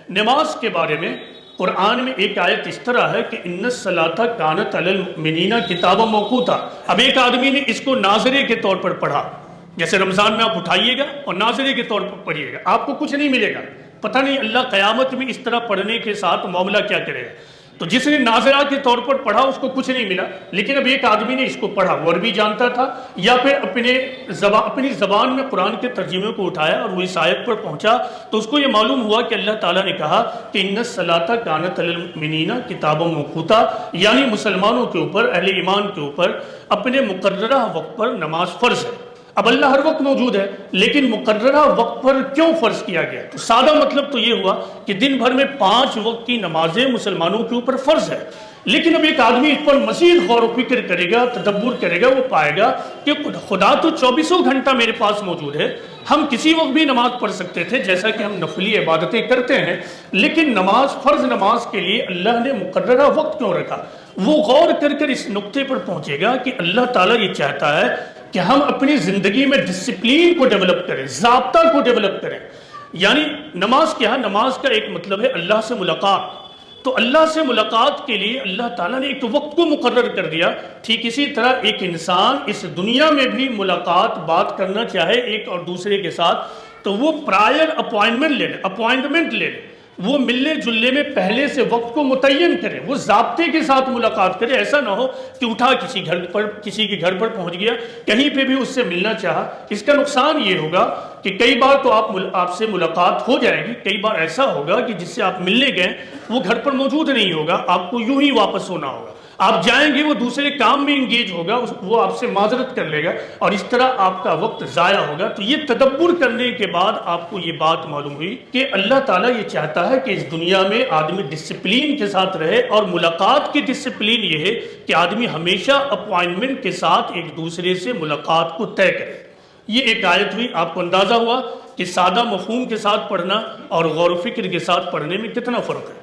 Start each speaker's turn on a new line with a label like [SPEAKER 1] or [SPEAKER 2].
[SPEAKER 1] نماز کے بارے میں قرآن میں ایک آیت اس طرح ہے کہ ان الصلاۃ کانت علی المؤمنین کتابا موقوتا. اب ایک آدمی نے اس کو ناظرے کے طور پر پڑھا، جیسے رمضان میں آپ اٹھائیے گا اور ناظرے کے طور پر پڑھیے گا، آپ کو کچھ نہیں ملے گا. پتہ نہیں اللہ قیامت میں اس طرح پڑھنے کے ساتھ معاملہ کیا کرے گا. تو جس نے ناظرہ کے طور پر پڑھا اس کو کچھ نہیں ملا، لیکن اب ایک آدمی نے اس کو پڑھا، وہ عربی جانتا تھا یا پھر اپنی زبان میں قرآن کے ترجمے کو اٹھایا اور وہ اس آیت پر پہنچا، تو اس کو یہ معلوم ہوا کہ اللہ تعالیٰ نے کہا کہ ان الصلاۃ کانت علی المؤمنین کتابا موقوتا، یعنی مسلمانوں کے اوپر، اہل ایمان کے اوپر اپنے مقررہ وقت پر نماز فرض ہے. اب اللہ ہر وقت موجود ہے، لیکن مقررہ وقت پر کیوں فرض کیا گیا؟ تو سادہ مطلب تو یہ ہوا کہ دن بھر میں 5 وقت کی نمازیں مسلمانوں کے اوپر فرض ہے. لیکن اب ایک آدمی اس پر مزید غور و فکر کرے گا، تدبر کرے گا، وہ پائے گا کہ خدا تو 24 گھنٹہ میرے پاس موجود ہے. ہم کسی وقت بھی نماز پڑھ سکتے تھے جیسا کہ ہم نفلی عبادتیں کرتے ہیں، لیکن نماز، فرض نماز کے لیے اللہ نے مقررہ وقت کیوں رکھا؟ وہ غور کر کر اس نقطے پر پہنچے گا کہ اللہ تعالیٰ یہ چاہتا ہے کہ ہم اپنی زندگی میں ڈسپلین کو ڈیولپ کریں، ضابطہ کو ڈیولپ کریں. یعنی نماز کیا ہے؟ نماز کا ایک مطلب ہے اللہ سے ملاقات. تو اللہ سے ملاقات کے لیے اللہ تعالیٰ نے ایک وقت کو مقرر کر دیا. ٹھیک اسی طرح ایک انسان اس دنیا میں بھی ملاقات، بات کرنا چاہے ایک اور دوسرے کے ساتھ، تو وہ پرائر اپوائنٹمنٹ لے لے، وہ ملنے جلنے میں پہلے سے وقت کو متعین کرے، وہ ضابطے کے ساتھ ملاقات کرے. ایسا نہ ہو کہ اٹھا کسی کے گھر پر پہنچ گیا، کہیں پہ بھی اس سے ملنا چاہا. اس کا نقصان یہ ہوگا کہ کئی بار تو آپ سے ملاقات ہو جائے گی، کئی بار ایسا ہوگا کہ جس سے آپ ملنے گئے وہ گھر پر موجود نہیں ہوگا، آپ کو یوں ہی واپس ہونا ہوگا. آپ جائیں گے، وہ دوسرے کام میں انگیج ہوگا، وہ آپ سے معذرت کر لے گا اور اس طرح آپ کا وقت ضائع ہوگا. تو یہ تدبر کرنے کے بعد آپ کو یہ بات معلوم ہوئی کہ اللہ تعالیٰ یہ چاہتا ہے کہ اس دنیا میں آدمی ڈسپلین کے ساتھ رہے، اور ملاقات کی ڈسپلین یہ ہے کہ آدمی ہمیشہ اپوائنٹمنٹ کے ساتھ ایک دوسرے سے ملاقات کو طے کرے. یہ ایک آیت ہوئی. آپ کو اندازہ ہوا کہ سادہ مفہوم کے ساتھ پڑھنا اور غور و فکر کے ساتھ پڑھنے میں کتنا فرق ہے.